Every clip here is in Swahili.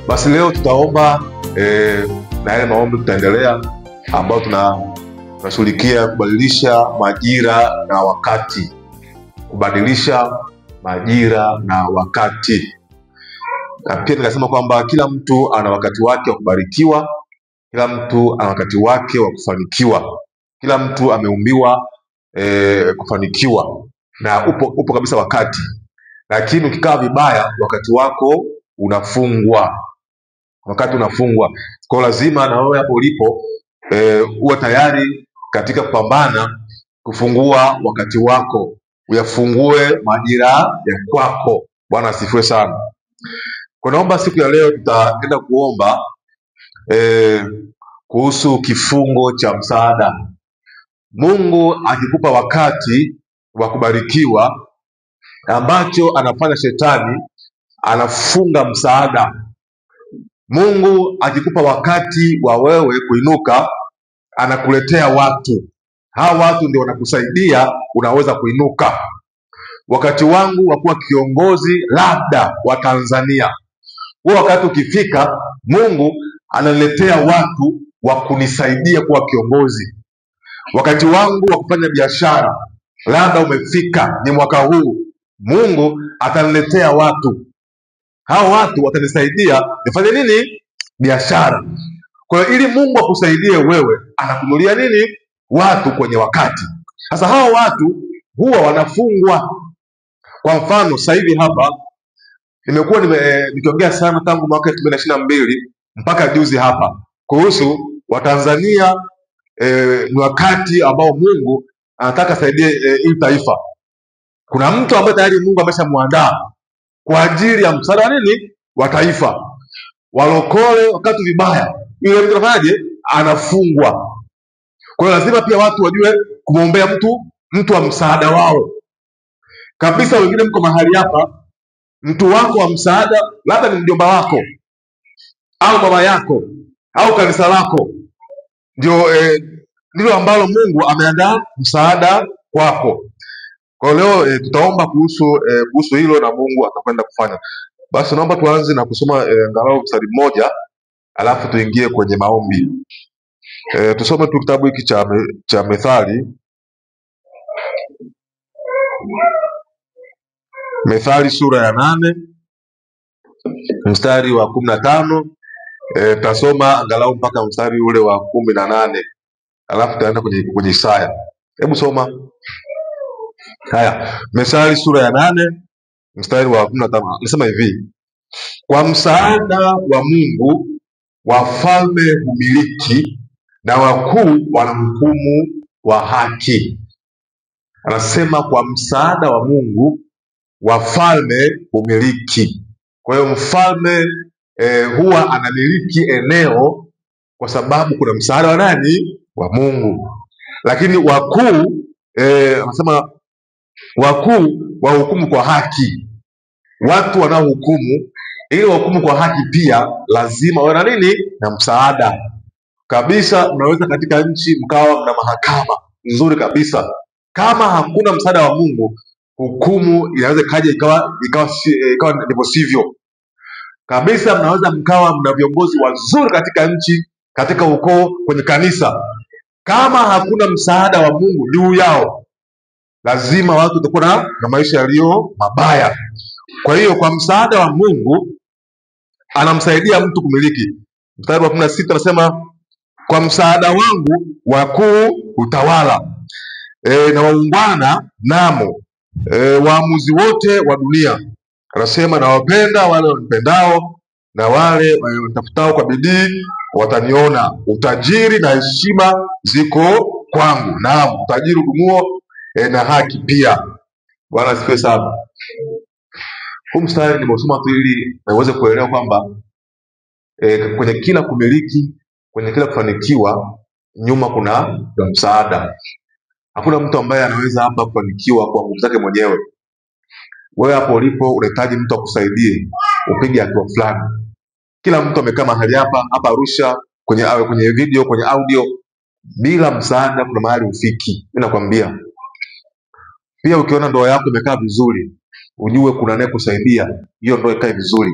Basi leo tutaomba na yale maombi tutaendelea, ambao tunashughulikia kubadilisha majira na wakati. Kubadilisha majira na wakati. Na pia nikasema kwamba kila mtu ana wakati wake wa kubarikiwa, kila mtu ana wakati wake wa kufanikiwa. Kila mtu ameumbiwa kufanikiwa, na upo kabisa wakati. Lakini ukikaa vibaya, wakati wako unafungwa. Wakati unafungwa. Kwa lazima na wewe hapo ulipo uwe tayari katika kupambana kufungua wakati wako, uyafungue majira ya kwako. Bwana asifiwe sana. Kwa naomba siku ya leo tutaenda kuomba kuhusu kifungo cha msaada. Mungu akikupa wakati wa kubarikiwa, ambacho anafanya shetani anafunga msaada. Mungu akikupa wakati wa wewe kuinuka, anakuletea watu. Hawa watu ndio wanakusaidia unaweza kuinuka. Wakati wangu wa kuwa kiongozi labda wa Tanzania, huo wakati ukifika, Mungu analetea watu wa kunisaidia kuwa kiongozi. Wakati wangu wa kufanya biashara labda umefika, ni mwaka huu, Mungu ataniletea watu. Hao watu watanisaidia nifanye nini? Biashara. Kwa hiyo ili Mungu akusaidie wewe, anakunulia nini? Watu kwenye wakati. Sasa hao watu huwa wanafungwa. Kwa mfano sasa hivi hapa nimekuwa nikiongea sana tangu mwaka 2022 mpaka juzi hapa kuhusu Watanzania. Ni wakati ambao Mungu anataka saidie hili taifa. Kuna mtu ambaye tayari Mungu ameshamuandaa kwa ajili ya msaada wa nini? Wa taifa. Walokole wakati vibaya, yule mtu anafanyaje? Anafungwa. Kwa hiyo lazima pia watu wajue kumwombea mtu wa msaada wao kabisa. Wengine mko mahali hapa, mtu wako wa msaada labda ni mjomba wako au baba yako au kanisa lako, ndilo ambalo Mungu ameandaa msaada kwako. Kwa leo tutaomba kuhusu hilo, na Mungu atakwenda kufanya. Basi naomba tuanze na kusoma angalau mstari mmoja, alafu tuingie kwenye maombi. Tusome tu kitabu hiki cha Methali. Methali sura ya 8 mstari wa 15. Tutasoma angalau mpaka mstari ule wa 18, alafu tutaenda kwenye Isaya. Hebu soma. Haya, Methali sura ya 8 mstari wa 15. Nasema hivi: kwa msaada wa Mungu wafalme humiliki, na wakuu wanahukumu kwa haki. Anasema kwa msaada wa Mungu wafalme humiliki. Kwa hiyo mfalme huwa anamiliki eneo kwa sababu kuna msaada wa nani? Wa Mungu. Lakini wakuu anasema wakuu wahukumu kwa haki. Watu wanaohukumu, ili wahukumu kwa haki, pia lazima wawe na nini? Na msaada kabisa. Unaweza katika nchi mkawa mna mahakama nzuri kabisa, kama hakuna msaada wa Mungu, hukumu inaweza kaja ikawa ndivyo sivyo kabisa. Mnaweza mkawa mna viongozi wazuri katika nchi, katika ukoo, kwenye kanisa, kama hakuna msaada wa Mungu juu yao, lazima watu watakuwa na maisha yaliyo mabaya. Kwa hiyo kwa msaada wa Mungu anamsaidia mtu kumiliki. Mstari wa 16 anasema kwa msaada wangu wakuu utawala, na waungwana namo, waamuzi wote wa dunia. Anasema nawapenda wale wanipendao, na wale wanitafutao kwa bidii wataniona. Utajiri na heshima ziko kwangu, naam, utajiri udumuo na haki pia. Bwana asifiwe sana. Huu mstari nimesoma tu ili niweze kuelewa kwamba kwenye kila kumiliki, kwenye kila kufanikiwa, nyuma kuna msaada. Hakuna mtu ambaye anaweza hapa kufanikiwa kwa nguvu zake mwenyewe. Wewe hapo ulipo unahitaji mtu akusaidie upige hatua fulani. Kila mtu amekaa mahali hapa Arusha, kwenye video, kwenye audio, bila msaada kuna mahali ufiki. Mimi nakwambia. Pia ukiona ndoa yako imekaa vizuri, ujue kuna naye kusaidia hiyo ndoa ikae vizuri.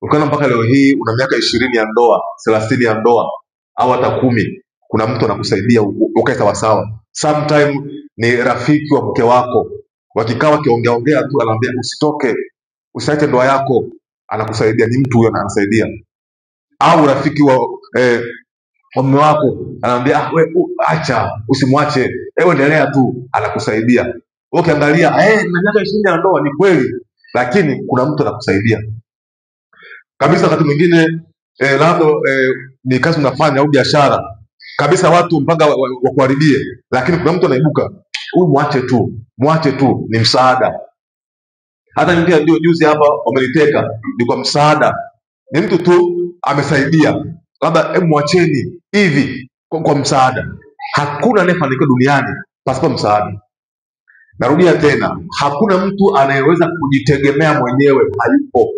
Ukiona mpaka leo hii una miaka 20 ya ndoa, 30 ya ndoa, au hata 10, kuna mtu anakusaidia ukae sawasawa. Sometime ni rafiki wa mke wako, wakikaa wakiongeaongea tu, anaambia usitoke, usiache ndoa yako, anakusaidia. Ni mtu huyo anasaidia. Au rafiki wa mume wako anaambia acha, usimwache, endelea tu, anakusaidia. Ukiangalia na miaka 20 ya ndoa, ni kweli, lakini kuna mtu anakusaidia kabisa. Wakati mwingine labda ni kazi unafanya au biashara kabisa, watu mpaka wakuharibie, lakini kuna mtu anaibuka, huyu mwache tu, ni msaada. Hata ndio juzi hapa wameliteka, ni kwa msaada, ni mtu tu amesaidia, labda mwacheni hivi kwa msaada. Hakuna anayefanikiwa duniani pasipo msaada. Narudia tena, hakuna mtu anayeweza kujitegemea mwenyewe, hayupo.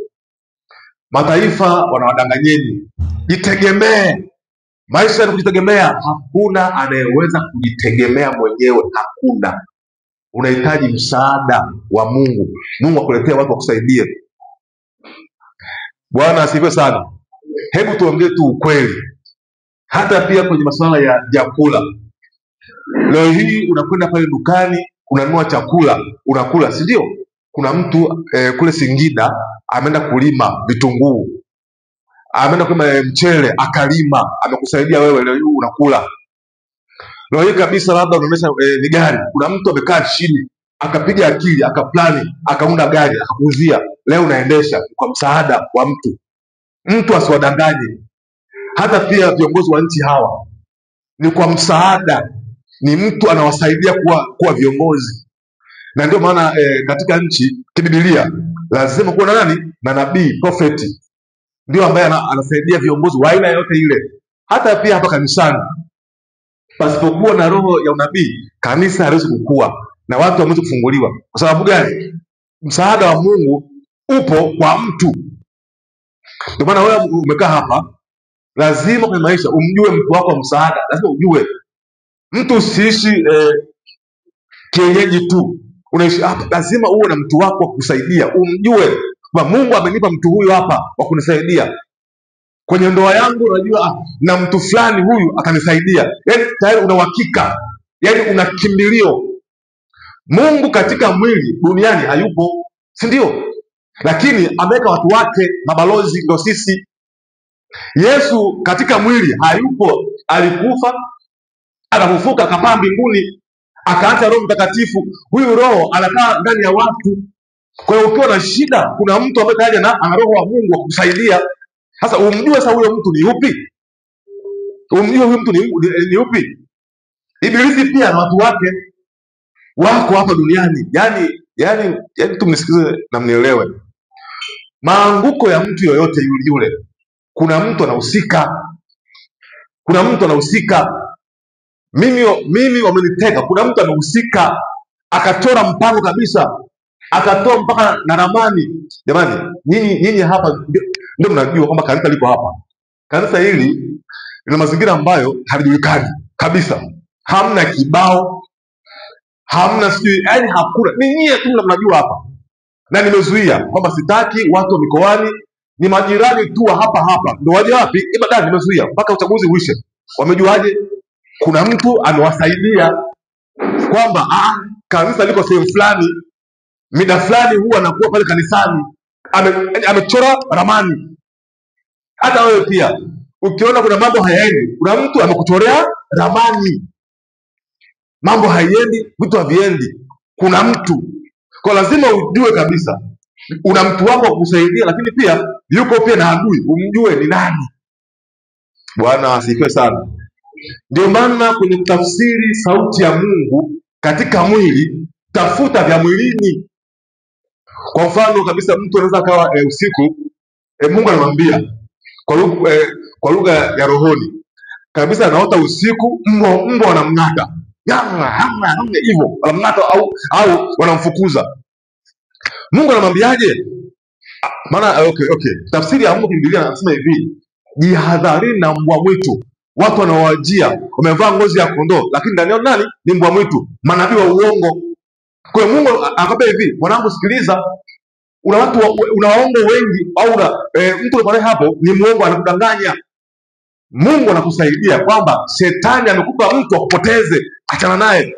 Mataifa wanawadanganyeni, jitegemee. Maisha ni kujitegemea. Hakuna anayeweza kujitegemea mwenyewe, hakuna. Unahitaji msaada wa Mungu. Mungu akuletea watu wakusaidie. Bwana asifiwe sana. Hebu tuongee tu ukweli, hata pia kwenye masuala ya chakula. Leo hii unakwenda pale dukani, unanunua chakula, unakula, si ndio? Kuna mtu kule Singida ameenda kulima vitunguu, ameenda kulima mchele, akalima, amekusaidia wewe, leo hii unakula. Leo hii kabisa, labda unaonyesha ni gari, kuna mtu amekaa chini akapiga akili, akaplani, akaunda gari, akakuuzia, leo unaendesha kwa msaada wa mtu. Mtu asiwadanganye. Hata pia viongozi wa nchi hawa ni kwa msaada, ni mtu anawasaidia kuwa viongozi. Na ndio maana katika nchi kibibilia lazima kuwa na nani? Na nabii, profeti, ndio ambaye anasaidia viongozi wa aina yote ile. Hata pia hapa kanisani, pasipokuwa na roho ya unabii, kanisa haliwezi kukua na watu hawawezi kufunguliwa. Kwa sababu gani? Msaada wa Mungu upo kwa mtu. Ndio maana wewe umekaa hapa, lazima kwenye maisha umjue mtu wako wa msaada, lazima ujue. Mtu usiishi kienyeji tu, unaishi hapa, lazima uwe na mtu wako wa kukusaidia, umjue kwa Mungu amenipa mtu huyu hapa wa kunisaidia. Kwenye ndoa yangu unajua na mtu fulani huyu atanisaidia. Yaani tayari una uhakika, yaani una kimbilio. Mungu katika mwili duniani hayupo, si ndio? Lakini ameweka watu wake, mabalozi, ndio sisi. Yesu katika mwili hayupo, alikufa, akafufuka, akapaa mbinguni, akaacha Roho Mtakatifu. Huyu Roho anakaa ndani ya watu. Kwa hiyo ukiwa na shida, kuna mtu ambaye tayari ana Roho wa Mungu wa kukusaidia. Sasa umjue sasa huyo mtu ni upi? Umjue huyo mtu ni upi? Ibilisi pia na watu wake wako hapa duniani. Yaani tu mnisikize na mnielewe. Maanguko ya mtu yoyote yule, kuna mtu anahusika. Kuna mtu anahusika. Mimi wameniteka, kuna mtu anahusika, akachora mpango kabisa, akatoa mpaka na ramani. Jamani, nyinyi hapa ndio mnajua kwamba kanisa liko hapa. Kanisa hili lina mazingira ambayo halijulikani kabisa. Hamna kibao, hamna sijui, yaani hakuna. Ni nyinyi tu mnajua hapa. Na nimezuia kwamba sitaki watu wa mikoani, ni majirani tu hapa. Ndio waje wapi? Ibadani nimezuia mpaka uchaguzi uishe. Wamejuaje? Kuna mtu amewasaidia kwamba kanisa liko sehemu fulani, mida fulani huwa anakuwa pale kanisani, amechora ramani. Hata wewe pia ukiona kuna mambo hayaendi, kuna mtu amekuchorea ramani. Mambo haiendi, vitu haviendi, kuna mtu. Kwa lazima ujue kabisa una mtu wako wa kukusaidia, lakini pia yuko pia na adui, umjue ni nani. Bwana asifiwe sana. Ndio maana kwenye kutafsiri sauti ya Mungu katika mwili, tafuta vya mwilini. Kwa mfano kabisa, mtu anaweza akawa usiku, Mungu anamwambia kwa lugha ya rohoni kabisa, anaota usiku, mbwa wanamng'ata, hivyo wanamng'ata au wanamfukuza. Mungu anamwambiaje? Maana okay. Tafsiri ya Mungu Biblia anasema hivi: jihadharini na mbwa mwitu, watu wanaowajia wamevaa ngozi ya kondoo, lakini ndani yao nani? Ni mbwa mwitu, manabii wa uongo. Kwa hiyo Mungu akaambia hivi, mwanangu, sikiliza, una watu una waongo wengi, au mtu pale hapo ni muongo, anakudanganya. Mungu anakusaidia kwamba shetani amekupa mtu akupoteze, achana naye.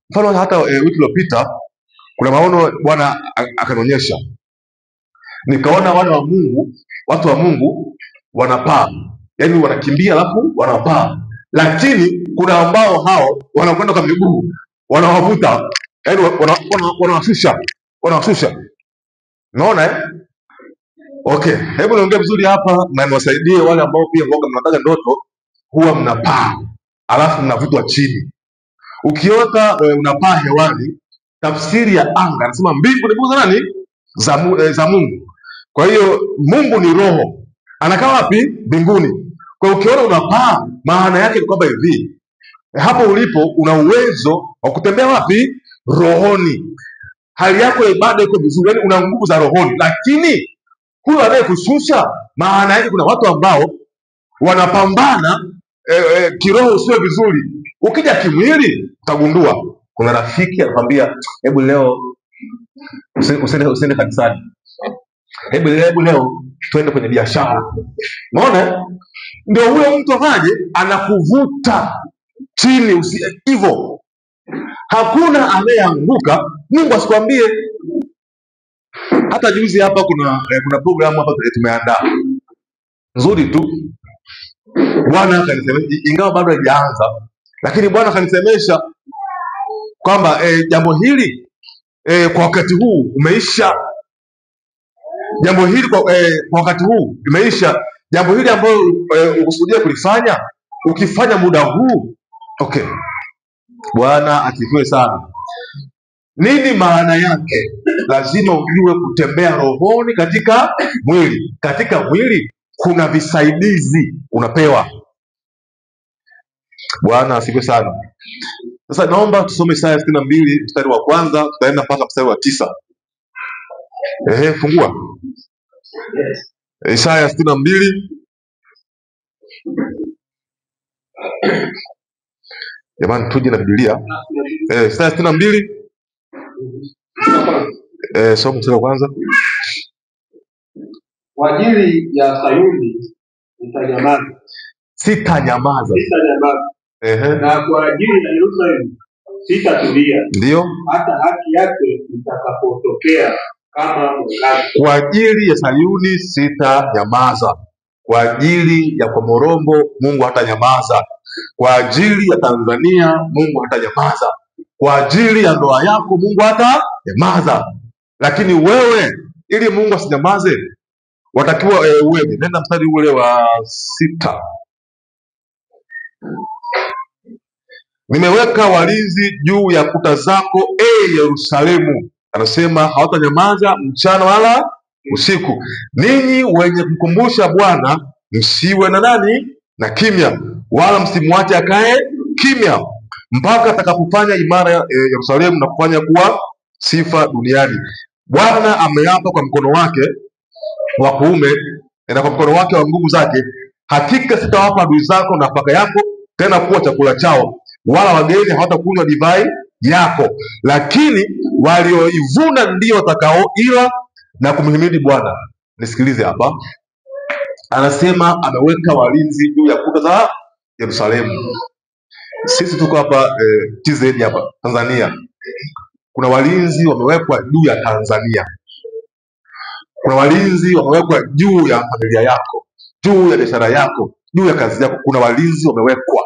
Mfano hata wiki iliyopita kuna maono Bwana akanionyesha, nikaona wale wa Mungu, watu wa Mungu wanapaa, yaani wanakimbia alafu wanapaa, lakini kuna ambao hao wanakwenda kwa miguu, wanawavuta, yaani wanawashusha. Unaona Okay, hebu niongee vizuri hapa na niwasaidie wale ambao pia mnataka ndoto, huwa mnapaa alafu mnavutwa chini. Ukiota unapaa hewani, tafsiri ya anga anasema mbingu ni za nani? Za Mungu. Kwa hiyo Mungu ni roho, anakaa wapi? Mbinguni. Kwa hiyo ukiona unapaa, maana yake ni kwamba hivi, hapo ulipo una uwezo wa kutembea wapi? Rohoni. Hali yako ya ibada iko vizuri, yaani una nguvu za rohoni, lakini huyo anayekushusha, maana yake kuna watu ambao wanapambana kiroho sio vizuri. Ukija kimwili utagundua. Kuna rafiki anakwambia, hebu leo usiende kanisani, hebu leo tuende kwenye biashara. Unaona, ndio huyo mtu afaje, anakuvuta chini hivyo. Hakuna anayeanguka, Mungu asikwambie. Hata juzi hapa kuna programu hapa tumeandaa nzuri tu. Bwana akanisemesha, ingawa bado haijaanza, lakini Bwana akanisemesha kwamba jambo hili kwa wakati huu umeisha. Jambo hili kwa wakati huu umeisha. Jambo hili ambalo ukusudia kulifanya, ukifanya muda huu, okay. Bwana asifiwe sana. Nini maana yake? Lazima ujue kutembea rohoni katika mwili. Katika mwili kuna visaidizi unapewa. Bwana asifiwe sana. Sasa naomba tusome Isaya 62 mstari wa kwanza, tutaenda mpaka mstari wa 9. Fungua Isaya 62. Jamani, tuje na Biblia. Isaya 62. Somo mstari wa kwanza. Kwa ajili ya Sayuni sitanyamaza. Na kwa ajili ya Yerusalemu sitatulia. Ndio. Hata haki yake itakapotokea kama mwangaza. Kwa ajili ya Sayuni sitanyamaza. Kwa ajili ya Komorombo Mungu hatanyamaza. Kwa ajili ya Tanzania Mungu hatanyamaza. Kwa ajili ya ndoa yako Mungu hatanyamaza. Lakini wewe, ili Mungu asinyamaze, watakiwa uweje? Nenda mstari ule wa 6. Nimeweka walinzi juu ya kuta zako, Yerusalemu. Anasema hawatanyamaza mchana wala usiku. Ninyi wenye kumkumbusha Bwana, msiwe na nani? Na kimya, wala msimwache akae kimya, mpaka atakapofanya imara Yerusalemu na kufanya kuwa sifa duniani. Bwana ameapa kwa mkono wake wa kuume na kwa mkono wake wa nguvu zake, hakika sitawapa adui zako nafaka yako tena kuwa chakula chao, wala wageni hawatakunywa divai yako, lakini walioivuna ndio watakaoila na kumhimidi Bwana. Nisikilize hapa, anasema ameweka walinzi juu ya kuta za Yerusalemu. Sisi tuko hapa TZ hapa Tanzania, kuna walinzi wamewekwa juu ya Tanzania. Kuna walinzi wamewekwa juu ya familia yako, juu ya biashara yako, juu ya kazi yako. Kuna walinzi wamewekwa.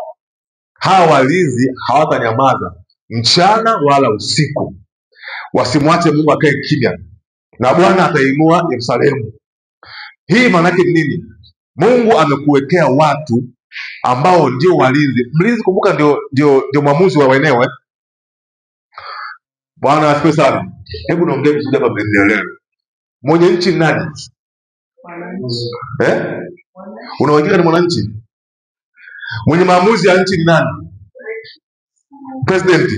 Hawa walinzi hawatanyamaza mchana wala usiku, wasimwache Mungu akae kimya, na Bwana atainua Yerusalemu. Hii maana yake nini? Mungu amekuwekea watu ambao ndio walinzi. Mlinzi, kumbuka, ndio mwamuzi wa eneo. Bwana asifiwe sana. Hebu naongea vizuri hapa mnielewe. Mwenye nchi nani? Unawajua ni mwananchi. Mwenye maamuzi ya nchi ni nani? President.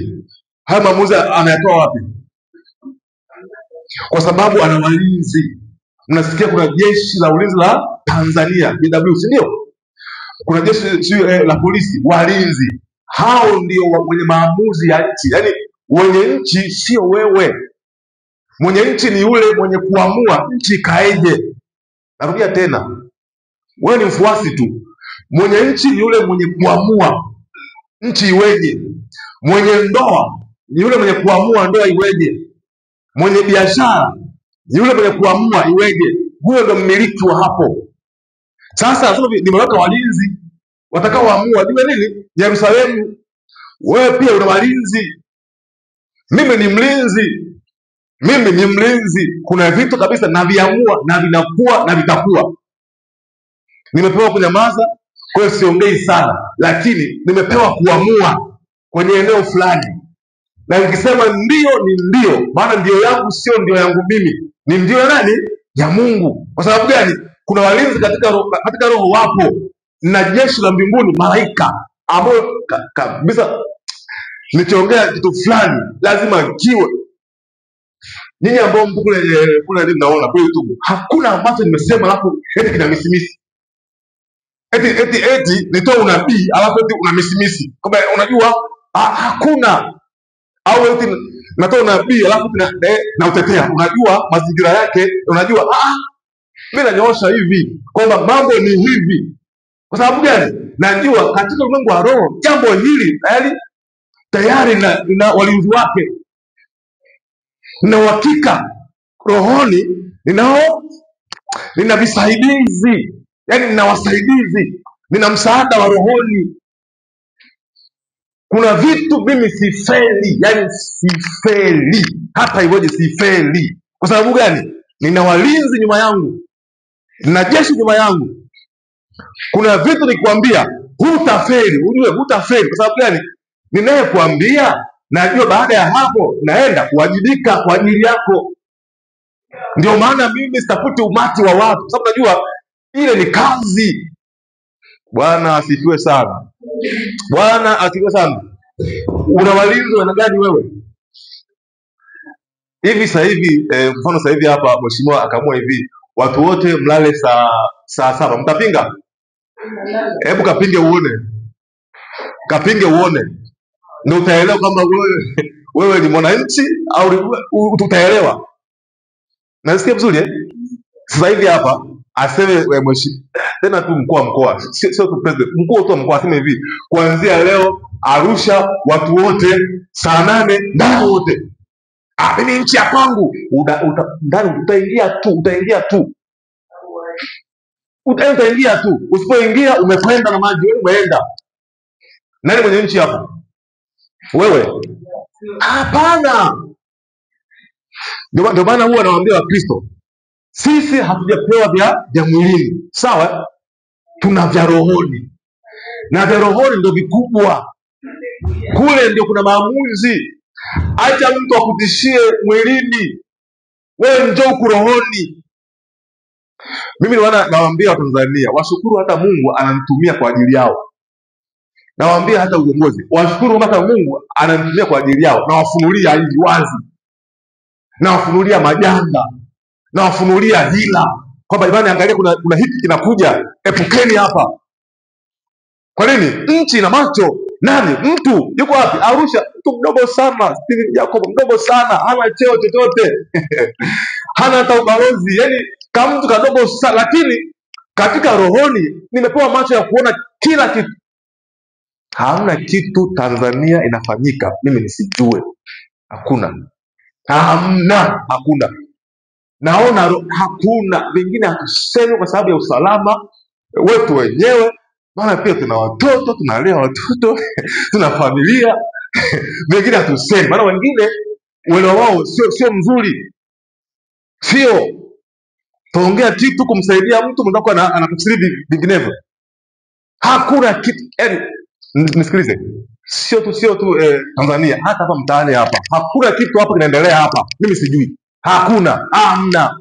Haya maamuzi anayatoa wapi? Kwa sababu ana walinzi. Mnasikia kuna jeshi la ulinzi la Tanzania, JW, si ndio? Kuna jeshi la polisi, walinzi. Hao ndio wenye maamuzi ya nchi. Yaani wenye nchi sio wewe. Mwenye nchi ni yule mwenye kuamua nchi ikaeje. Narudia tena, wewe ni mfuasi tu. Mwenye nchi ni yule mwenye kuamua nchi iweje. Mwenye ndoa ni yule mwenye kuamua ndoa iweje. Mwenye biashara ni yule mwenye kuamua iweje. Huyo ndo mmiliki wa hapo. Sasa nimeweka walinzi watakaoamua niwe nini Yerusalemu. Wewe pia una walinzi, mimi ni mlinzi. Kuna vitu kabisa naviamua na vinakuwa na vitakuwa. Nimepewa kunyamaza, kwa hiyo siongei sana, lakini nimepewa kuamua kwenye eneo fulani, na nikisema ndio ni ndio, maana ndio yangu sio ndio yangu mimi, ni ndio ya nani? Ya Mungu. Kwa sababu gani? Kuna walinzi katika roho wapo, na jeshi la mbinguni, malaika ambao kabisa nikiongea kitu fulani lazima kiwe. Nyinyi ambao mpo kule mnaona kwa YouTube, hakuna ambacho nimesema alafu eti kina misimisi. Eti nitoa unabii alafu eti una misimisi. Kwamba unajua hakuna. Au eti natoa unabii alafu na utetea. Unajua mazingira yake, unajua mimi nanyoosha hivi kwamba mambo ni hivi. Kwa sababu gani? Najua katika ulimwengu wa roho jambo hili tayari na walinzi wake. Na uhakika rohoni nina visaidizi, yaani nina wasaidizi, nina msaada wa rohoni. Kuna vitu mimi sifeli, yaani sifeli hata iweje, sifeli. Kwa sababu gani? Nina walinzi nyuma yangu, nina jeshi nyuma yangu. Kuna vitu nikwambia hutafeli, ujue hutafeli. Kwa sababu gani? Ninayekuambia najua baada ya hapo naenda kuwajibika kwa ajili yako. Ndio maana mimi sitafuti umati wa watu, kwa sababu najua ile ni kazi. Bwana asifiwe sana. Bwana asifiwe sana. Una walinzi wana gani wewe? Hivi sasa hivi mfano sasa hivi hapa mheshimiwa akaamua hivi watu wote mlale saa 7. Mtapinga? Hebu kapinge uone. Ndio utaelewa kama wewe ni mwananchi au utaelewa. Nasikia vizuri Sasa hivi hapa aseme mheshimiwa tena tu mkuu wa mkoa, sio tu president, mkuu wa mkoa aseme hivi, kuanzia leo Arusha watu wote saa 8 ndani wote. Mimi nchi ya kwangu, ndani utaingia tu. Usipoingia umekwenda na maji, wewe umeenda. Nani mwenye nchi hapa? Wewe? Hapana. Ndio maana huwa nawaambia Wakristo, sisi hatujapewa vya mwilini, sawa? Tuna vya rohoni, na vya rohoni ndio vikubwa. Kule ndio kuna maamuzi. Acha mtu akutishie mwilini, wewe njoo huku rohoni. Mimi nawaambia Watanzania washukuru hata Mungu ananitumia kwa ajili yao. Nawaambia hata uongozi washukuru hata Mungu ananitumia kwa ajili yao. Nawafunulia hivi wazi, nawafunulia majanga, nawafunulia hila, kwamba jamani, angalia kuna hiki kinakuja, epukeni hapa. Kwa nini? Nchi ina macho. Nani? Mtu yuko wapi? Arusha, mtu mdogo sana, Stephen Jacob, mdogo sana, hana cheo chochote hana hata ubalozi, yani kama mtu kadogo sana, lakini katika rohoni nimepewa macho ya kuona kila kitu. Hamna kitu Tanzania inafanyika mimi nisijue. Hakuna. Naona hakuna. Vingine hatusemi kwa sababu ya usalama wetu wenyewe, maana pia tuna watoto, tunalea watoto tuna familia vingine hatusemi, maana wengine uelewa wao sio mzuri. Sio tuongea kitu kumsaidia mtu mwenzako anatafsiri vinginevyo. Hakuna kitu, yaani nisikilize, sio tu Tanzania, hata hapa mtaani hapa hakuna kitu hapo kinaendelea hapa mimi sijui. Hamna.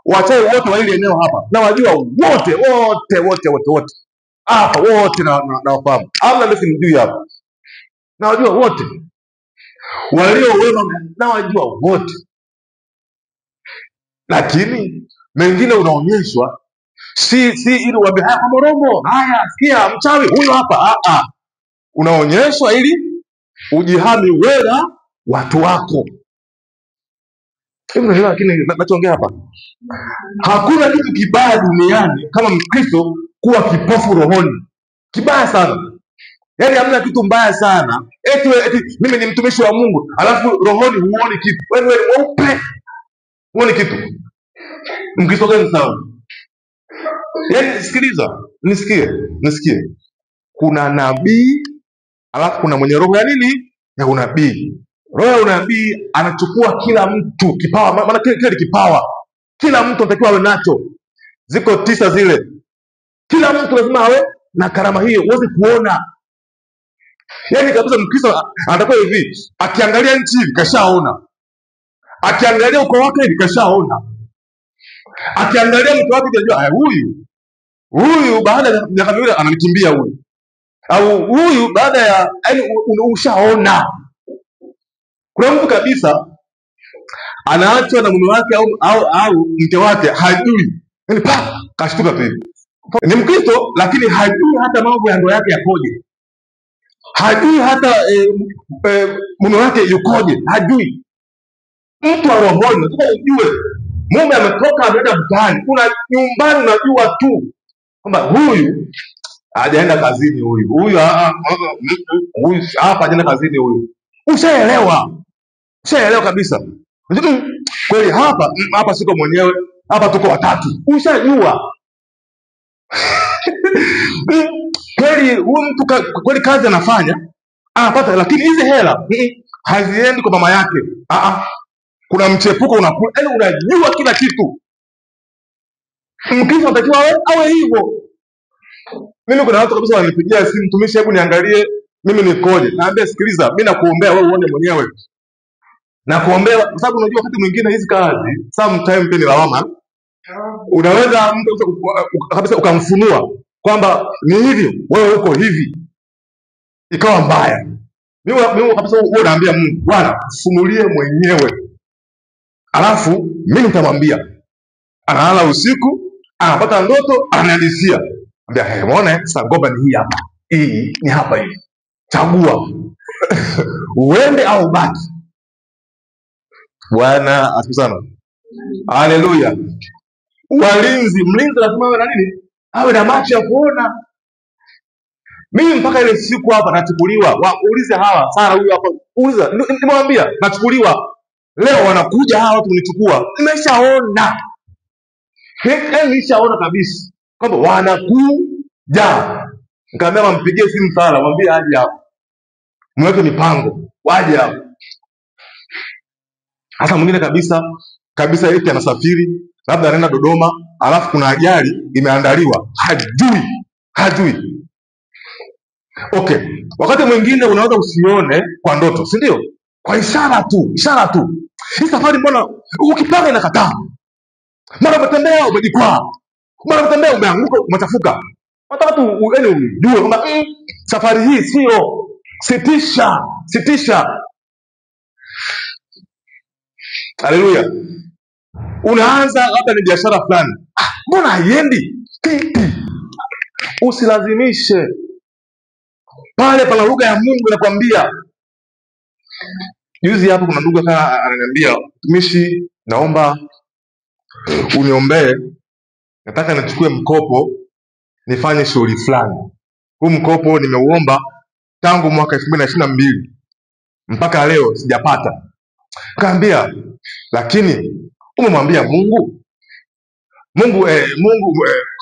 Wachawi wote wa ile eneo hapa na wajua wote hapa wote na wafahamu. Hamna mimi simjui hapa. Na wajua wote. Walio wema na wajua wote. Lakini mengine unaonyeshwa si ili uambie haya Morombo, haya sikia mchawi huyo hapa. Unaonyeshwa ili ujihami wewe watu wako. Hivi unaelewa lakini nachoongea hapa? Hakuna kitu kibaya duniani kama Mkristo kuwa kipofu rohoni. Kibaya sana. Yaani hamna kitu mbaya sana. Eti mimi ni mtumishi wa Mungu, alafu rohoni huoni kitu. Wewe mweupe. Huoni kitu. Mkristo gani sawa? Yaani sikiliza, nisikie. Kuna nabii, alafu kuna mwenye roho ya nini? Ya unabii. Roho ya unabii anachukua kila mtu kipawa, maana kile kipawa kila mtu anatakiwa awe nacho. Ziko 9 zile. Kila mtu lazima awe na karama hiyo, uweze kuona. Yaani kabisa Mkristo anatakiwa hivi, akiangalia nchi hivi kashaona. Akiangalia uko wake hivi kashaona. Akiangalia mtu wake anajua huyu baada ya miaka miwili ananikimbia huyu. Au huyu baada ya yaani ushaona. Kuna mtu kabisa anaachwa na mume wake au mke wake hajui. Yaani kashtuka tu hivi. Ni Mkristo lakini hajui hata mambo ya ndoa yake yakoje. Hajui hata mume wake yukoje, hajui. Mtu wa rohoni unataka ujue. Mume ametoka ameenda mtaani, kuna nyumbani unajua tu kwamba huyu hajaenda kazini, huyu hapa hajaenda kazini huyu. Ushaelewa kabisa. Kweli hapa siko mwenyewe, hapa tuko watatu. Ushajua. Kweli huyu mtu kweli kazi anafanya, anapata, lakini hizi hela haziendi kwa mama yake. Kuna mchepuko unakula, yaani unajua kila kitu. Mkristo anatakiwa awe hivyo. Mimi kuna watu kabisa wanipigia simu, mtumishi, hebu niangalie mimi nikoje. Naambia sikiliza, mimi nakuombea wewe uone mwenyewe. Nakuombea kwa sababu unajua wakati mwingine hizi kazi sometimes pia ni lawama. Unaweza mtu kabisa ukamfunua kwamba ni hivi, wewe uko hivi, ikawa mbaya. Mimi kabisa wewe unaambia Mungu, Bwana funulie mwenyewe, alafu mimi nitamwambia. Analala usiku, anapata ndoto, ananihadithia. Ambia umeona sasa, ngomba ni hii hapa, hii ni hapa, hii chagua uende au baki. Bwana asifiwe sana. Haleluya. Mlinzi lazima awe na nini? Awe na macho ya kuona. Mimi mpaka ile siku hapa nachukuliwa, waulize hawa Sara huyu hapa, uliza, nimwambia nachukuliwa. Leo wanakuja hawa watu kunichukua. Nimeshaona. Nimeshaona kabisa kwamba wanakuja. Nikamwambia mpigie simu Sara, mwambie aje hapo. Mweke mipango, waje hapo. Hasa mwingine kabisa eti anasafiri, labda anaenda Dodoma, alafu kuna ajali imeandaliwa, hajui. Okay, wakati mwingine unaweza usione kwa ndoto, si ndio? Kwa ishara tu. Hii safari mbona ukipanga inakataa? Mara umetembea umejikwaa, mara umetembea umeanguka, umechafuka. Nataka tu yaani ujue kwamba safari hii sio, sitisha. Haleluya. Unaanza labda ni biashara fulani, mbona haiendi? Usilazimishe. Pale pana lugha ya Mungu inakwambia. Juzi hapo kuna ndugu ananiambia, mtumishi, naomba uniombee, nataka nichukue mkopo nifanye shughuli fulani. Huu mkopo nimeuomba tangu mwaka 2022 mpaka leo sijapata. Kaambia, lakini umemwambia Mungu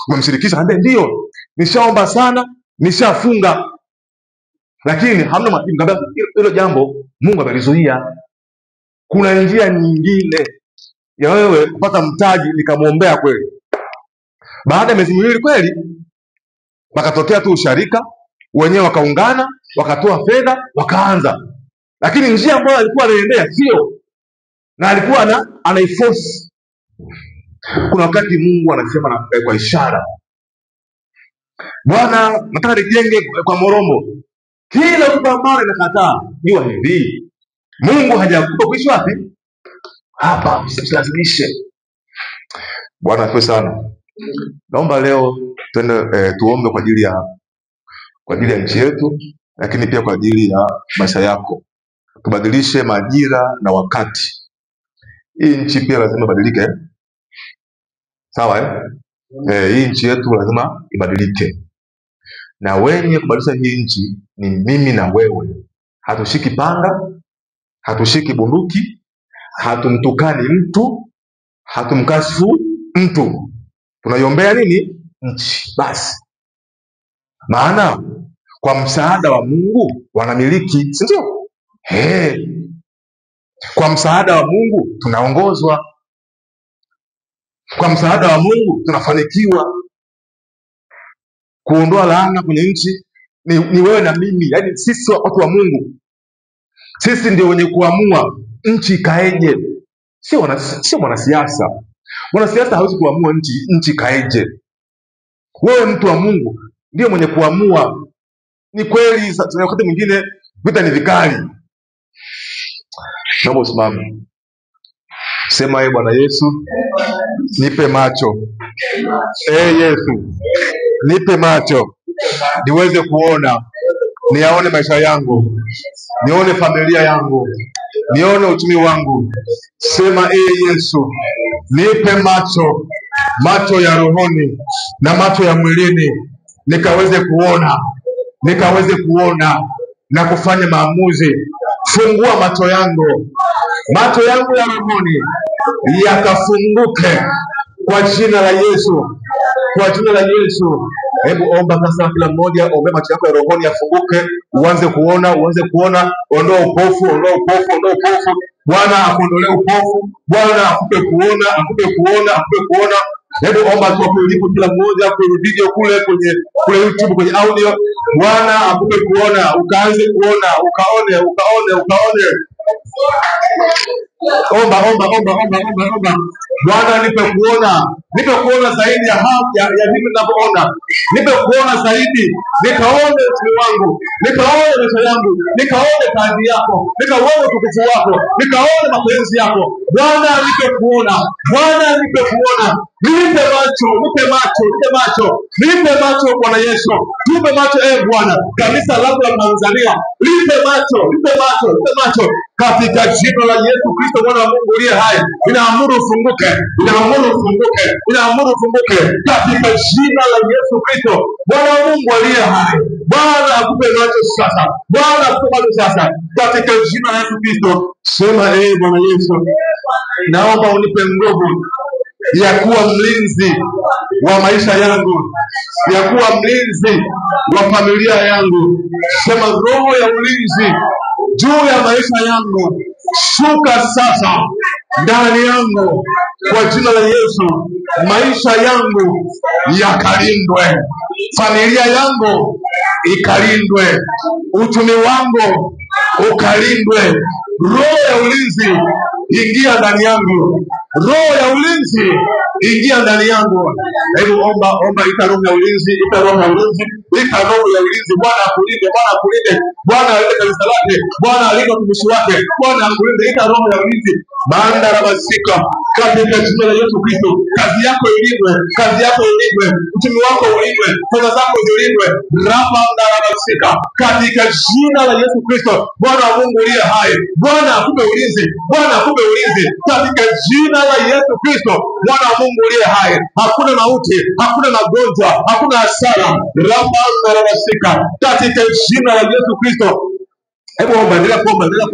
umemshirikisha? Kaambia ndio, nishaomba sana, nishafunga, lakini hamna majibu. Kaambia hilo jambo Mungu amelizuia. Kuna njia nyingine ya wewe kupata mtaji. Nikamwombea kweli. Baada ya miezi miwili kweli wakatokea tu usharika, wenyewe wakaungana, wakatoa fedha, wakaanza. Lakini njia ambayo alikuwa anaendea sio, na alikuwa anaiforce. Kuna wakati Mungu anasema kwa ishara, Bwana nataka nijenge kwa Morombo. Kila ukipambana inakataa. Jua hivi, Mungu hajakupa kuishi wapi? Hapa, usilazimishe. Bwana asifiwe sana. Naomba leo twende tuombe kwa ajili ya nchi yetu, lakini pia kwa ajili ya maisha yako. Tubadilishe majira na wakati, Hii nchi pia lazima ibadilike. Sawa hii nchi yetu lazima ibadilike. Na wenye kubadilisha hii nchi ni mimi na wewe. Hatushiki panga, hatushiki bunduki, hatumtukani mtu, hatumkashifu mtu. Tunaiombea nini? Nchi basi. Maana kwa msaada wa Mungu wanamiliki, si ndio? Kwa msaada wa Mungu tunaongozwa. Kwa msaada wa Mungu tunafanikiwa. Kuondoa laana kwenye nchi ni wewe na mimi. Yaani sisi watu wa Mungu, sisi ndio wenye kuamua nchi ikaeje. Sio mwanasiasa. Mwanasiasa hawezi kuamua nchi ikaeje. Wewe mtu wa Mungu ndio mwenye kuamua. Ni kweli wakati mwingine vita ni vikali. Naomba usimame. Sema Bwana Yesu, nipe macho. Yesu, nipe macho niweze kuona, niyaone maisha yangu, nione familia yangu, nione uchumi wangu. Sema Yesu, nipe macho ya rohoni na macho ya mwilini, nikaweze kuona na kufanya maamuzi. Fungua macho yangu ya rohoni yakafunguke kwa jina la Yesu. Hebu omba sasa, kila mmoja ombe macho yako ya rohoni yafunguke, uanze kuona. Ondoa upofu. Bwana akuondolee upofu. Bwana akupe kuona. Hebu omba tu hapo ulipo, kila mmoja kwenye video kule kwenye YouTube, kwenye audio. Bwana akupe kuona, ukaanze kuona, ukaone. Omba. Bwana nipe kuona zaidi ya hivi ninavyoona. Nipe kuona zaidi, nikaone uchumi wangu, nikaone maisha yangu, nikaone kazi yako, nikaone utukufu wako, nikaone mapenzi yako. Bwana nipe kuona. Nipe macho Bwana Yesu. Nipe macho Bwana. Kanisa lako la Tanzania, nipe macho. Katika jina la Yesu Kristo mwana wa Mungu aliye hai, ninaamuru ufunguke. Katika jina la Yesu Kristo mwana wa Mungu aliye hai. Bwana akupe macho sasa. Katika jina la Yesu Kristo. Sema Bwana Yesu, naomba unipe nguvu ya kuwa mlinzi wa maisha yangu, ya kuwa mlinzi wa familia yangu. Sema roho ya ulinzi juu ya maisha yangu, shuka sasa ndani yangu kwa jina la Yesu. Maisha yangu yakalindwe, familia yangu ikalindwe, uchumi wangu ukalindwe. Roho ya ulinzi ingia ndani yangu. Hebu omba ita roho ya ulinzi. Bwana akulinde. Bwana alinde kanisa lake. Bwana alinde watumishi wake. Bwana akulinde. Ita roho ya ulinzi. Maanda rabasika katika jina la Yesu Kristo. Kazi yako ilindwe. Uchumi wako ulindwe. Fedha zako zilindwe. Rapa rabasika katika jina la Yesu Kristo. Bwana wa Mungu aliye hai. Bwana akupe ulinzi. Katika jina la Yesu Kristo. Bwana wa Mungu aliye hai. Hakuna mauti, hakuna magonjwa, hakuna hasara. Rapa rabasika katika jina la Yesu Kristo. Hebu endelea kuomba. Ombea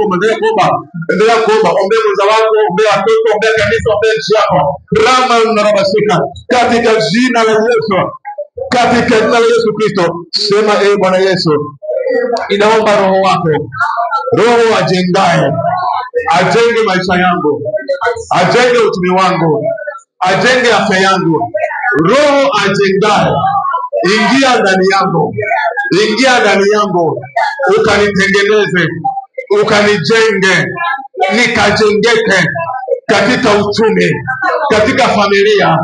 mwenza wako, ombea watoto, ombea kanisa, ombea nchi yako. Rama narabasika katika jina la Yesu Kristo. Sema Bwana Yesu, inaomba roho wako, roho ajengaye, ajenge maisha yangu, ajenge uchumi wangu, ajenge afya yangu. Roho ajengaye, ingia ndani yangu, ukanitengeneze, ukanijenge, nikajengeke katika uchumi, katika familia,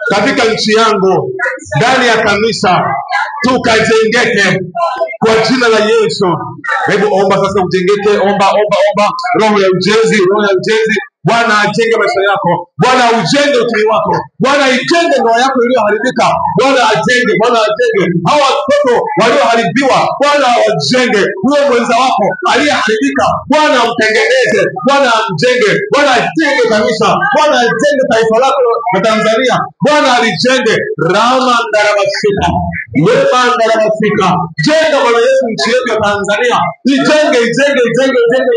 katika nchi yangu, ndani ya kanisa, tukajengeke kwa jina la Yesu. Hebu omba sasa ujengeke. Omba roho ya ujenzi. Bwana ajenge maisha yako. Bwana ujenge uchumi wako. Bwana ijenge ndoa yako iliyoharibika. Bwana ajenge, Bwana ajenge. Hao watoto walioharibiwa, Bwana wajenge. Huyo mwenza wako aliyeharibika, Bwana amtengeneze. Bwana amjenge. Bwana ajenge kanisa. Bwana ajenge taifa lako la Tanzania. Bwana alijenge. Rama ndarabasika. Wema ndarabasika. Jenga Bwana Yesu nchi yetu ya Tanzania. Ijenge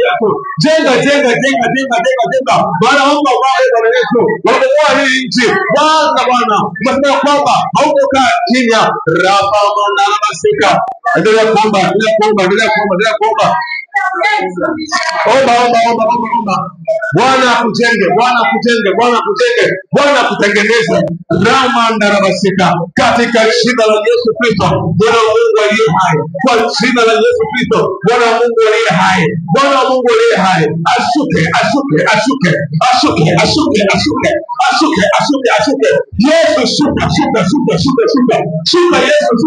yako. Jenga. Bwana omba wale Bwana Yesu. Wameoa hii nchi. Bwana. Unasema kwamba hautokaa kimya. Rama ndarabasika. Endelea kuomba. Omba. Bwana akujenge. Bwana akutengeneze. Rama ndarabasika. Katika jina la Yesu Kristo, Bwana Mungu aliye hai. Kwa jina la Yesu Kristo, Bwana Mungu aliye hai. Ashuke. Yesu shuka. Shuka Yesu.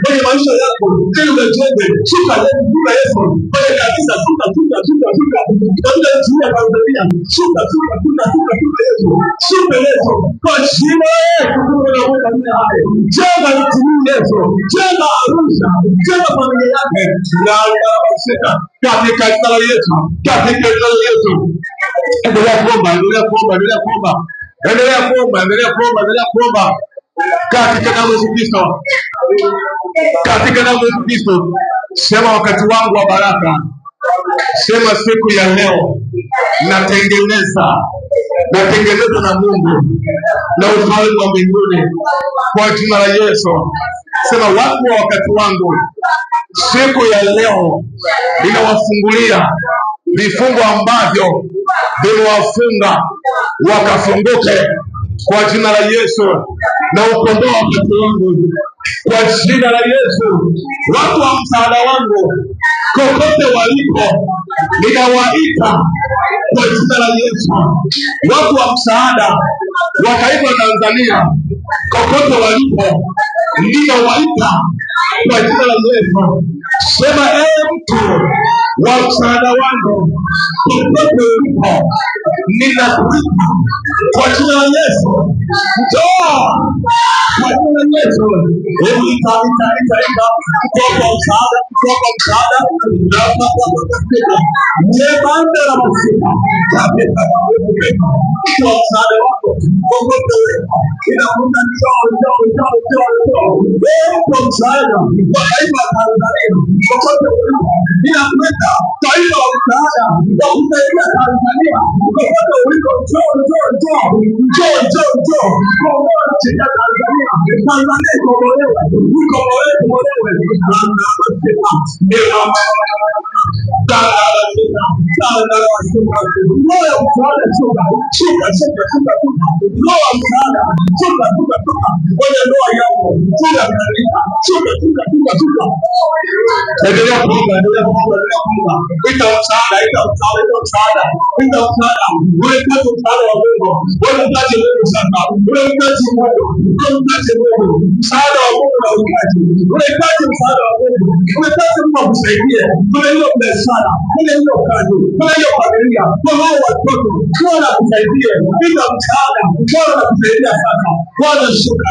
Kwenye maisha yako, ili ujenge. Shuka Yesu. Kwenye kanisa, shuka. Kwenye nchi ya Tanzania, shuka Yesu. Shuka Yesu. Kwa jina la Yesu, Bwana Mungu aliye hai. Jenga nchi hii Yesu. Jenga Arusha. Jenga familia yake. Katika jina la Yesu. Endelea kuomba. Katika damu ya Yesu Kristo. Sema wakati wangu wa baraka. Sema siku ya leo natengeneza na Mungu na ufalme wa mbinguni kwa jina la Yesu. Sema watu wa wakati wangu, siku ya leo ninawafungulia vifungo ambavyo vimewafunga wakafunguke kwa jina la Yesu, na ukomboa wakati wangu kwa jina la Yesu. Watu wa msaada wangu kokote walipo ninawaita kwa jina la Yesu. Watu wa msaada wa taifa Tanzania kokote walipo ninawaita kwa jina la Yesu. Sema mtu wa msaada wangu kokote ulipo ninakuita kwa jina la Yesu. Njoo kwa jina la Yesu. Ita kutoka msaada. Nyebanda la mafika. Kwa msaada wako kokote ulipo inakuita njoo. Kwa msaada wa taifa Tanzania kokote ulipo inakuita taifa wa msaada wa kusaidia Tanzania kokote ulipo. Njoo. Kwa nchi ya Tanzania ikombolewe. Endelea kuomba. Ita msaada. Unahitaji msaada wa Mungu. Unahitaji Mungu sana. Unahitaji Mungu. Msaada wa Mungu unahitaji msaada wa Mungu. Unahitaji Mungu akusaidie. Kuna hiyo biashara, kuna hiyo kazi, kuna hiyo familia, kuna hao watoto. Bwana akusaidie. Ita msaada. Bwana akusaidie sasa. Bwana shuka.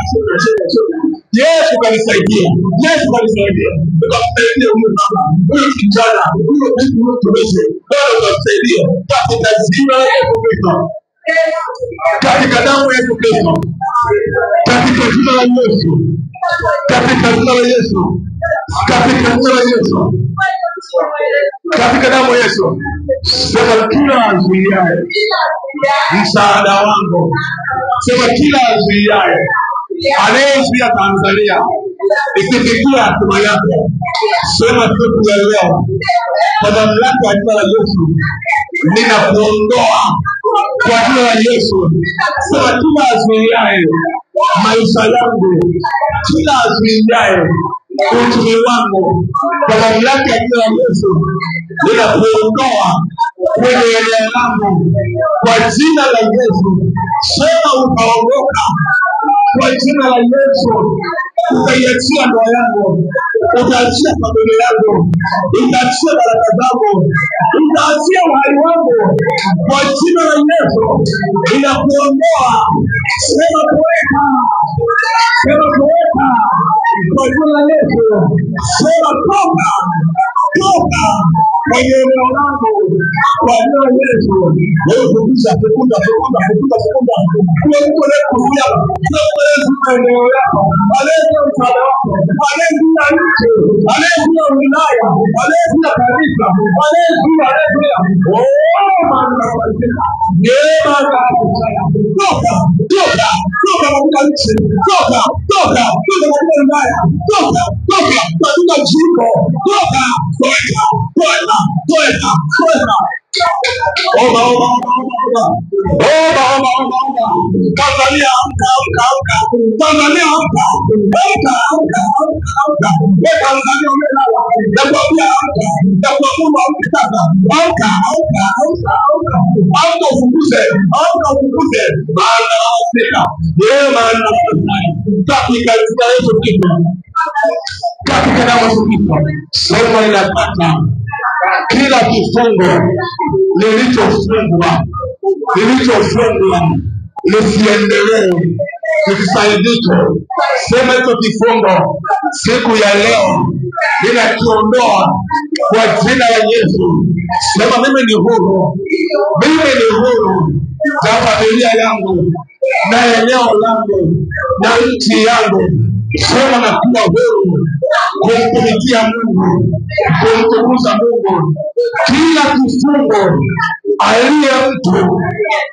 Yesu kanisaidia. Ukamsaidia huyu mama, huyu kijana, huyu mtumishi. Bwana ukamsaidia katika jina la Yesu Kristo. Katika damu ya Yesu Kristo. Katika jina la Yesu. Katika damu ya Yesu. Sema kila azuiaye msaada wangu. Sema kila azuiaye anayezuia Tanzania isifikia hatima yake. Sema siku ya leo kwa mamlaka ya jina la Yesu ninakuondoa kwa jina la Yesu. Sema kila azuiaye maisha yangu, kila azuiaye uchumi wangu, kwa mamlaka ya jina la Yesu ninakuondoa kwenye eneo langu kwa jina la Yesu. Sema utaondoka kwa jina la Yesu. Utaiachia ndoa yangu utaachia familia yako, utaachia baraka zako, utaachia uhai wako kwa jina la Yesu. Inakuondoa, sema kuweka, sema kuweka kwa jina la Yesu. Sema toka, toka kwenye eneo langu kwa jina la Yesu. Wewe kupisha sekunda kwa mtu anayekuzuia, kwa eneo lako, aleta msaada wako, aleta nchi, aleta wilaya, aleta kanisa, aleta maana neema za kusaya. Toka katika nchi, toka katika wilaya, toka katika jimbo, toka. Omba. Tanzania amka. Tanzania amka. Tanzania umelala. Nakwambia amka. Nakwambia amka. Amka ufunguze. Maana Afrika. Maana katika jina la Yesu Kristo. Katika damu ya Yesu Kristo. Sema inakata kila kifungo kilichofungwa lisiendelee, kisaidike. Sema hicho kifungo siku ya leo ninakiondoa kwa jina la Yesu. Sema mimi ni huru na familia yangu na eneo langu na nchi yangu. Sema na kuwa huru kumtumikia Mungu, kumtukuza Mungu. Kila kifungo, aliye mtu,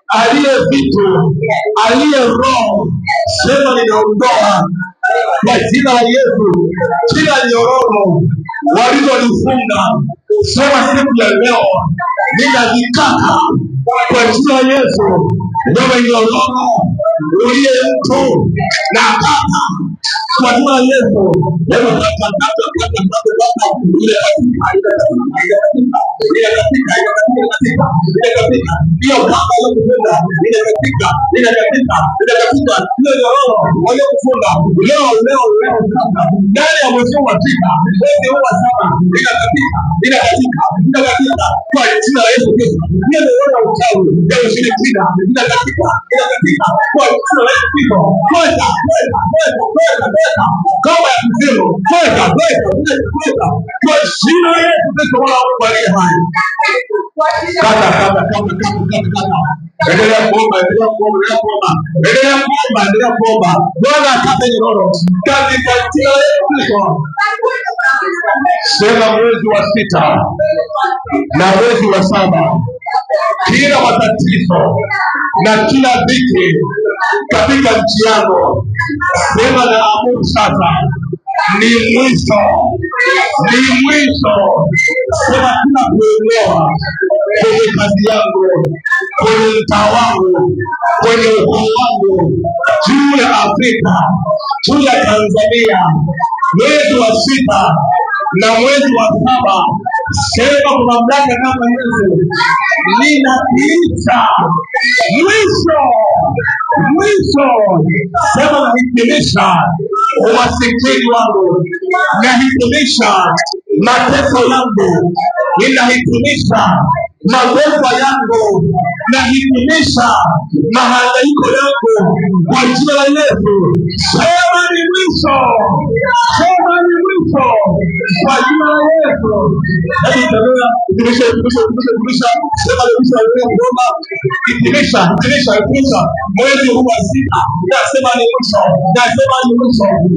aliye vitu, aliye roho, sema ninaondoa kwa jina la Yesu. Kila nyororo walizonifunga, sema siku ya leo ninazikata kwa jina la Yesu. Wewe nyororo uliye mtu na kata kwa jina la Yesu. Hiyo kama kufunga inakatika hiyo nyororo waliokufunga leo sasa ndani ya mwezi wa sita, mwezi wa saba inakatika kwa jina la Yesu Kristo. Hiyo nyororo ya uchawi ya ushirikina inakatika kwa jina la Yesu Kristo. Kwenda kama ya mzimu, kwenda kwa jina la Yesu Kristo. Wala kubalia hai kata. Endelea kuomba. Bwana akate nyororo katika jina la Yesu Kristo. Sema mwezi wa sita na mwezi wa saba, kila matatizo na kila dhiki katika nchi yangu, sema na amuru sasa ni mwisho. Sema kila kuelewa kwenye kazi yangu, kwenye mtaa wangu, kwenye ukoo wangu, juu ya Afrika, juu ya Tanzania, mwezi wa sita na mwezi wa saba, sema kwa mamlaka kama Yesu, ninakiita mwisho. Sema nahitimisha umasikini wangu, nahitimisha mateso yangu, ninahitimisha magonjwa yangu, nahitimisha mahangaiko yangu kwa jina la Yesu. Sema ni mwisho kwa jina la Yesu. Hitimisha. Sema hitimisha mwezi huu wa sita. Nasema ni mwisho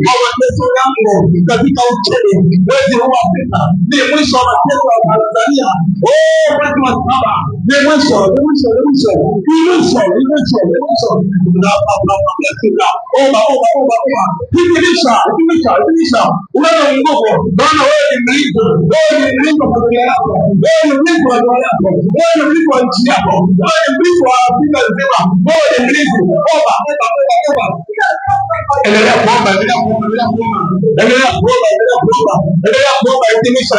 wa mateso yangu katika uchumi. Mwezi huu wa sita ni mwisho wa mateso ya Tanzania. Mwezi wa saba ni mwisho. Hitimisha. Unaona nguvu, maana wewe ni mlinzi wa familia yako, wewe ni mlinzi wa ndoa yako, wewe ni mlinzi wa nchi yako, wewe ni mlinzi wa Afrika nzima, wewe ni mlinzi. Omba. Endelea kuomba. Hitimisha.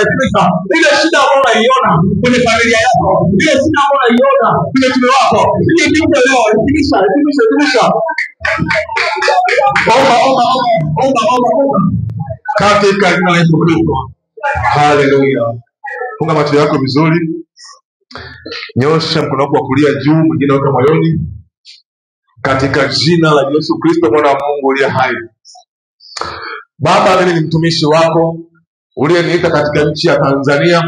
Ile shida ambayo unaiona kwenye familia yako, ile shida ambayo unaiona kwenye mume wako, ile kitu leo hitimisha. Omba. katika jina la Yesu Kristo. Haleluya. Funga macho yako vizuri, nyosha mkono wako wa kulia juu, mwingine weka moyoni, katika jina la Yesu Kristo, mwana wa Mungu uliye hai. Baba, mimi ni mtumishi wako uliyeniita katika nchi ya Tanzania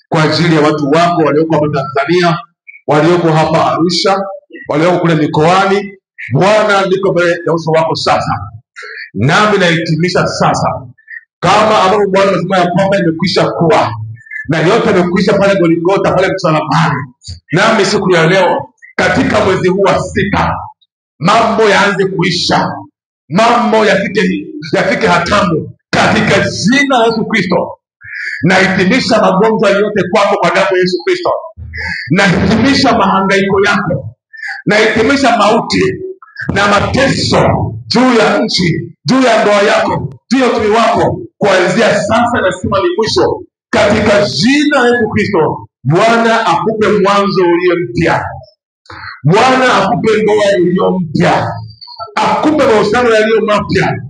kwa ajili ya watu wako walioko hapa Tanzania, walioko hapa Arusha, walioko kule mikoani. Bwana, niko mbele ya uso wako sasa, nami nahitimisha sasa kama ambavyo Bwana amesema ya kwamba imekwisha kuwa, na yote imekwisha pale Golgotha, pale msalabani. Nami siku ya leo katika mwezi huu wa 6 mambo yaanze kuisha, mambo yafike hatamu katika jina la Yesu Kristo. Nahitimisha magonjwa yote kwako kwa damu ya Yesu Kristo. Nahitimisha mahangaiko yako, nahitimisha mauti na mateso juu ya nchi, juu ya ndoa yako, juu ya uchumi wako, kuanzia sasa na sima ni mwisho katika jina la Yesu Kristo. Bwana akupe mwanzo ulio mpya, Bwana akupe ndoa iliyo mpya, akupe mahusiano yaliyo mapya,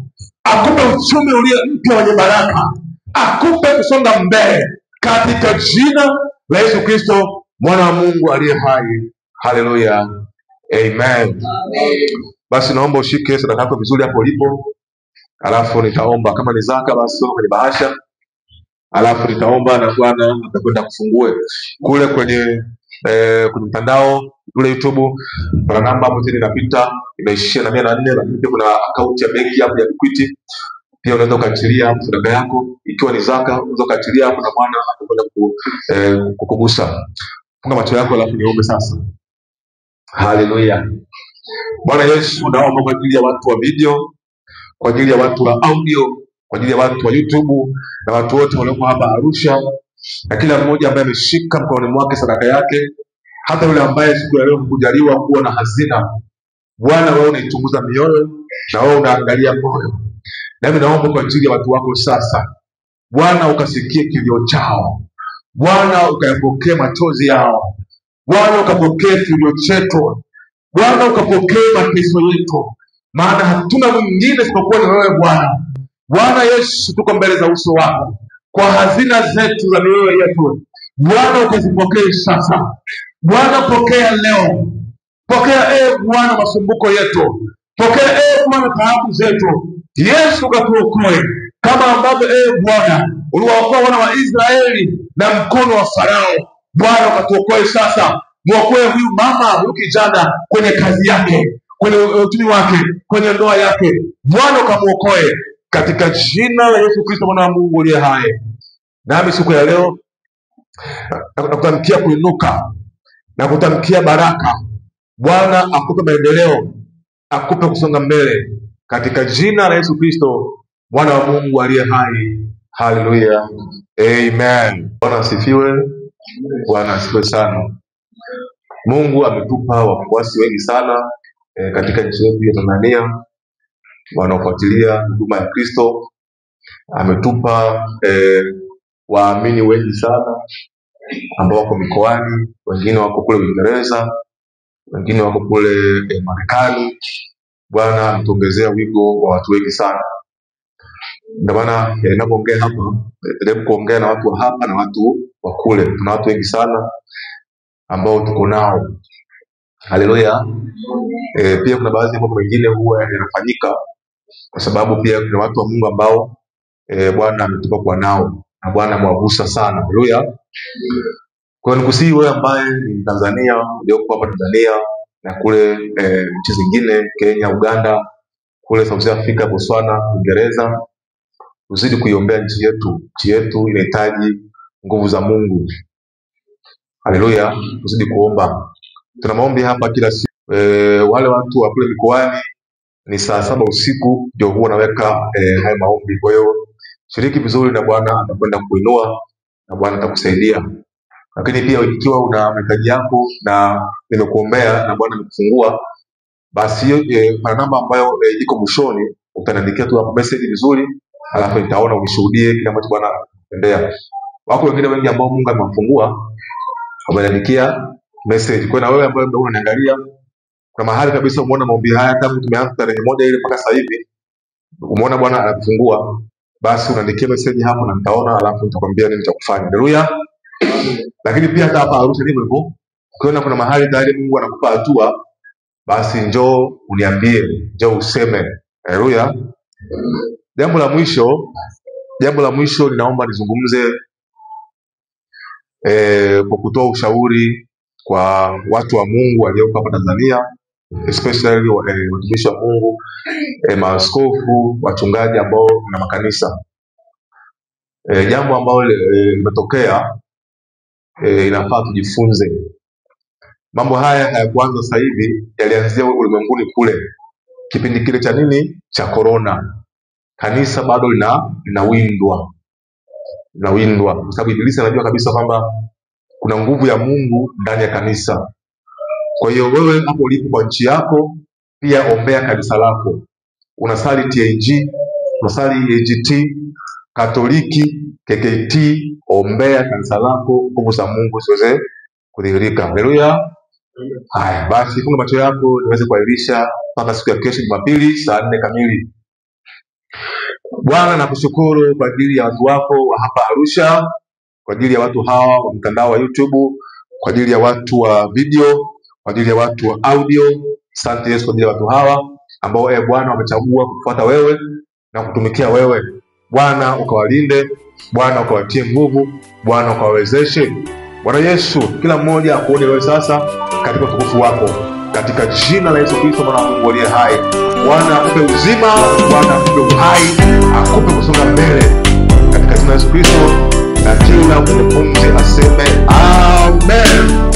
akupe uchumi ulio mpya wenye baraka, akupe kusonga mbele katika jina la Yesu Kristo, mwana wa Mungu aliye hai. Haleluya, amen. Basi naomba ushike sadaka yako vizuri hapo ulipo, alafu nitaomba. Kama ni zaka basi kwenye bahasha, alafu nitaomba na Bwana atakwenda kufungue kule kwenye mtandao kule YouTube. Kuna namba hapo chini inapita, inaishia na 104, lakini pia kuna account ya benki hapo ya Equity. Pia unaweza ukaachilia sadaka yako, ikiwa ni zaka unaweza ukaachilia hapo na Bwana atakwenda kukugusa. Funga macho yako alafu niombe sasa. Haleluya. Bwana Yesu, naomba kwa ajili ya watu wa video, kwa ajili ya watu wa audio, kwa ajili ya watu wa YouTube na watu wote walioko hapa Arusha, na kila mmoja ambaye ameshika mkononi mwake sadaka yake, hata yule ambaye siku ya leo hujaliwa kuwa na hazina. Bwana, wewe unaichunguza mioyo na wewe unaangalia moyo. Nami naomba kwa ajili ya watu wako sasa, Bwana ukasikie kilio chao, Bwana ukayapokee machozi yao, Bwana ukapokee kilio chetu, Bwana ukapokee mateso yetu, maana hatuna mwingine isipokuwa ni wewe Bwana. Bwana Yesu, tuko mbele za uso wako kwa hazina zetu za mioyo yetu. Bwana ukazipokee sasa. Bwana pokea leo, pokea Bwana masumbuko yetu, pokea Bwana taabu zetu. Yesu ukatuokoe kama ambavyo Bwana uliwaokoa wana wa Israeli na mkono wa Farao. Bwana ukatuokoe sasa, muokoe huyu mama, huyu kijana kwenye kazi yake, kwenye uchumi wake, kwenye ndoa yake. Bwana ukamuokoe katika jina la Yesu Kristo, mwana wa Mungu aliye hai. Nami siku ya leo nakutamkia kuinuka na kutamkia baraka. Bwana akupe maendeleo, akupe kusonga mbele katika jina la Yesu Kristo, mwana wa Mungu aliye hai. Haleluya, amen. Bwana asifiwe. Bwana asifiwe sana. Mungu ametupa wafuasi wengi sana katika nchi yetu ya Tanzania wanaofuatilia huduma ya Kristo. Ametupa waamini wengi sana ambao wako mikoani, wengine wako kule Uingereza, wengine wako kule Marekani. Bwana ametuongezea wigo wa watu wengi sana. Ndio maana ninapoongea hapa, ndio kuongea na watu wa hapa na watu wa kule. Tuna watu wengi sana ambao tuko nao. Haleluya. Pia kuna baadhi ya mambo mengine huwa yanafanyika kwa sababu pia kuna watu wa Mungu ambao Bwana ametupa kwa nao na Bwana amewagusa sana. Haleluya. Kwa hiyo nikusihi wewe ambaye ni Tanzania, ulioko hapa Tanzania na kule nchi zingine, Kenya, Uganda, kule South Africa, Botswana, Uingereza, uzidi kuiombea nchi yetu. Nchi yetu inahitaji nguvu za Mungu. Haleluya. Uzidi kuomba. Tuna maombi hapa kila siku. Wale watu wa kule mikoani ni saa 7 usiku ndio huwa naweka haya maombi. Kwa hiyo shiriki vizuri na Bwana atakwenda kuinua na Bwana atakusaidia. Lakini pia ikiwa una mahitaji yako na nimekuombea na Bwana amekufungua, basi kuna namba ambayo iko mwishoni, utaniandikia tu hapo message vizuri, alafu nitaona unishuhudie kile ambacho Bwana anatendea. Wako wengine wengi ambao Mungu amewafungua, wameniandikia message. Kwa na wewe ambaye unaniangalia, kuna mahali kabisa umeona maombi haya tangu tumeanza tarehe 1 ile mpaka sasa hivi, umeona Bwana anakufungua, basi unaandikia message hapo na nitaona, alafu nitakwambia nini cha kufanya. Haleluya. Lakini pia hata hapa Arusha ndivyo hivyo. Ukiona kuna mahali tayari Mungu anakupa hatua, basi njoo uniambie, njoo useme. Haleluya. Jambo la mwisho ninaomba nizungumze kwa kutoa ushauri kwa watu wa Mungu walioko hapa Tanzania, especially watumishi wa Mungu, maaskofu, wachungaji ambao na makanisa. Jambo ambalo limetokea, inafaa tujifunze. Mambo haya hayakuanza sasa hivi, yalianzia ulimwenguni kule. Kipindi kile cha nini? Cha corona. Kanisa bado linawindwa. Kwa sababu Ibilisi anajua kabisa kwamba kuna nguvu ya Mungu ndani ya kanisa. Kwa hiyo wewe hapo ulipo kwa nchi yako, pia ombea kanisa lako. Unasali TAG, unasali AGT, Katoliki, KKT, ombea kanisa lako, nguvu za Mungu ziweze kudhihirika. Haleluya. Haya, basi funga macho yako niweze kuahirisha mpaka siku ya kesho Jumapili saa 4 kamili. Bwana, nakushukuru kwa ajili ya watu wako wa hapa Arusha, kwa ajili ya watu hawa wa mtandao wa YouTube, kwa ajili ya watu wa video, kwa ajili ya watu wa audio. Asante Yesu kwa ajili ya watu hawa ambao Bwana wamechagua kufuata wewe na kutumikia wewe. Bwana ukawalinde, Bwana ukawatie nguvu, Bwana ukawawezeshe. Bwana Yesu, kila mmoja akuone wewe sasa katika utukufu wako, katika jina la Yesu Kristo mwana wa Mungu aliye hai. Bwana akupe uzima, Bwana akupe uhai, akupe kusonga mbele katika jina la Yesu Kristo, na kila mwenye pumzi aseme amen.